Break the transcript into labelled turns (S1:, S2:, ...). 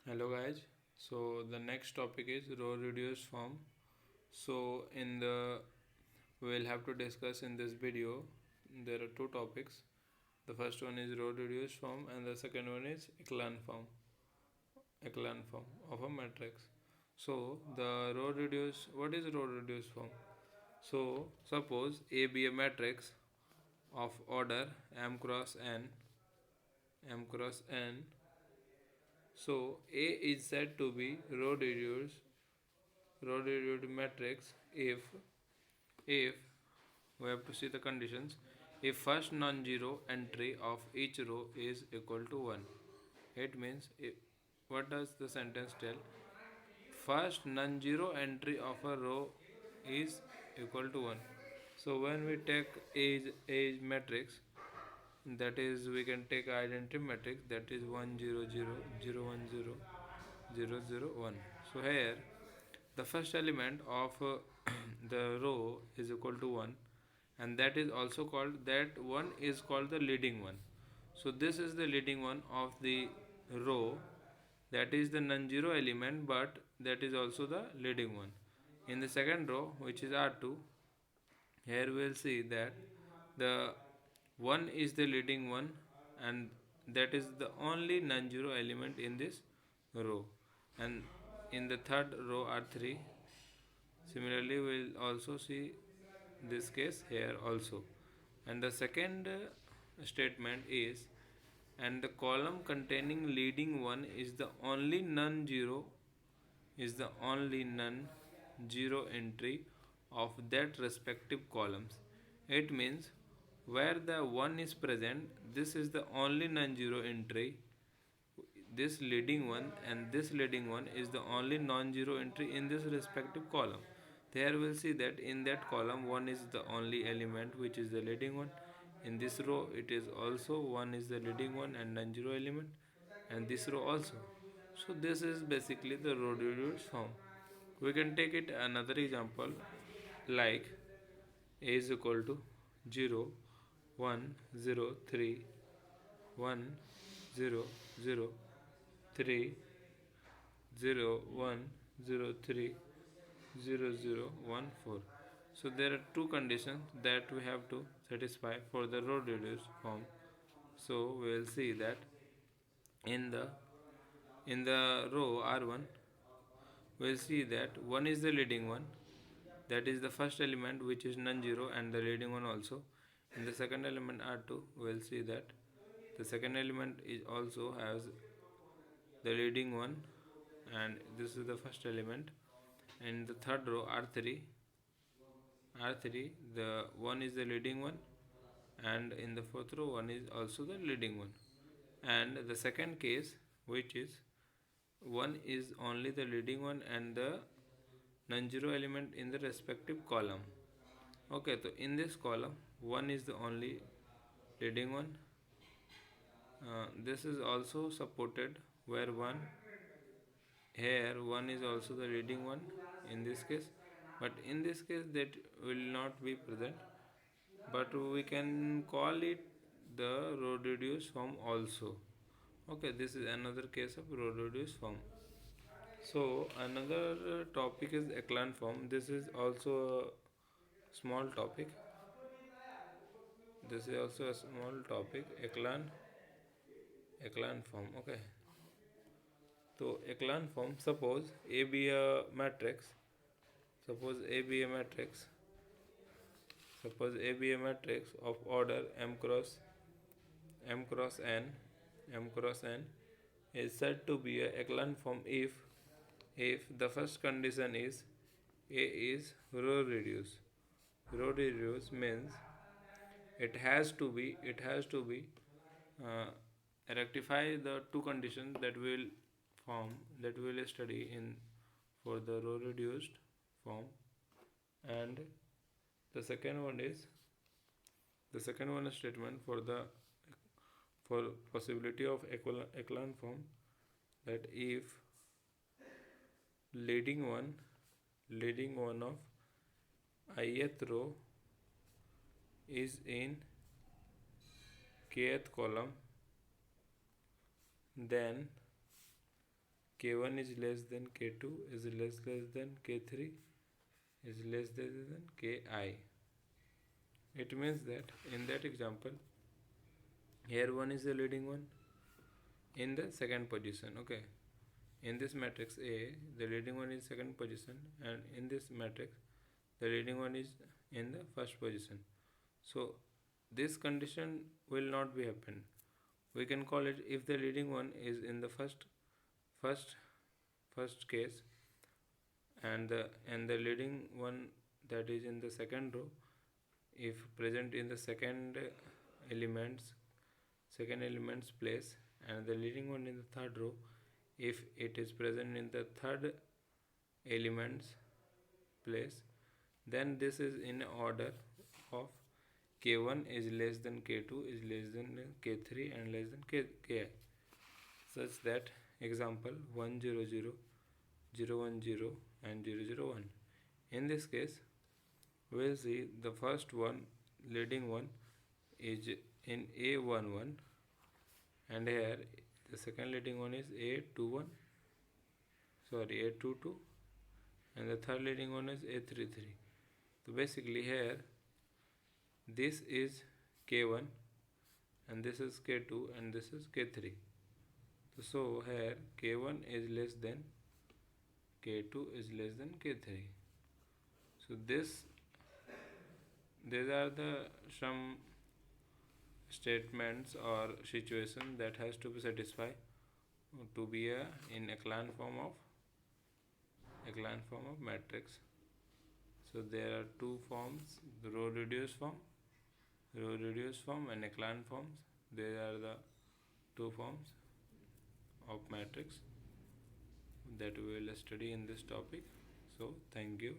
S1: Hello guys. So the next topic is row reduced form. So in the we'll have to discuss in this video. There are two topics. The first one is row reduced form and the second one is echelon form of a matrix. So the row reduced what is row reduced form? So suppose A be a matrix of order m cross n. So A is said to be row reduced matrix if we have to see the conditions. If first non-zero entry of each row is equal to 1, it means what does the sentence tell? First non-zero entry of a row is equal to 1. So when we take age matrix, that is we can take identity matrix, that is 1 0 0 0 1 0 0 0 1. So here the first element of the row is equal to 1, and that is also called, that one is called the leading one. So this is the leading one of the row, that is the non-zero element, but that is also the leading one. In the second row, which is R2, here we will see that the 1 is the leading one, and that is the only non-zero element in this row. And in the third row R3, similarly we will also see this case here also. And the second statement and the column containing leading one is the only non-zero entry of that respective columns. It means where the 1 is present, this is the only non-zero entry. This leading one and this leading one is the only non-zero entry in this respective column. There we'll see that in that column 1 is the only element which is the leading one. In this row it is also 1 is the leading one and non-zero element, and this row also. So this is basically the row reduced form. We can take it another example, like a is equal to 0 1 0 3 1 0 0 3 0 1 0 3 0 0 1 4. So there are two conditions that we have to satisfy for the row reduced form. So we will see that in the row R1, we will see that 1 is the leading one, that is the first element which is non-zero and the leading one also. In the second element R2, we will see that the second element is also has the leading one, and this is the first element. In the third row R3, the 1 is the leading one, and in the fourth row 1 is also the leading one. And the second case, which is 1 is only the leading one and the non-zero element in the respective column. Okay, so in this column 1 is the only leading one. This is also supported where 1, here 1 is also the leading one in this case, but in this case that will not be present, but we can call it the row reduced form also. Okay, this is another case of row reduced form. So another topic is echelon form. This is also a small topic. This is also a small topic, echelon form. Okay, so echelon form, suppose A be a matrix. Suppose A be a matrix. Suppose A be a matrix of order m cross n is said to be a echelon form if the first condition is A is row reduced. Row reduced means it has to be uh, rectify the two conditions that will form, that we will study in for the row reduced form. And the second one is the second one statement for possibility of echelon form, that if leading one of ith row is in kth column, then K1 is less than K2 is less than K3 is less than Ki. It means that in that example, here 1 is the leading one in the second position. Okay, in this matrix A, the leading one is second position, and in this matrix, the leading one is in the first position. So this condition will not be happen. We can call it if the leading one is in the first first case, and the leading one that is in the second row, if present in the elements second element's place, and the leading one in the third row, if it is present in the third element's place, then this is in order of K1 is less than K2 is less than K3 and less than Ki, such that example 1 0 0 0 1 0 and 0 0 1. In this case, we will see the first one leading one is in A11, and here the second leading one is A21, sorry, A22, and the third leading one is A33. So basically here this is K1 and this is K2 and this is K3. So here K1 is less than K2 is less than K3. So these are the some statements or situation that has to be satisfied to be in Echelon form of matrix. So there are two forms: the row reduced form and Echelon forms. They are the two forms of matrix that we will study in this topic. So thank you.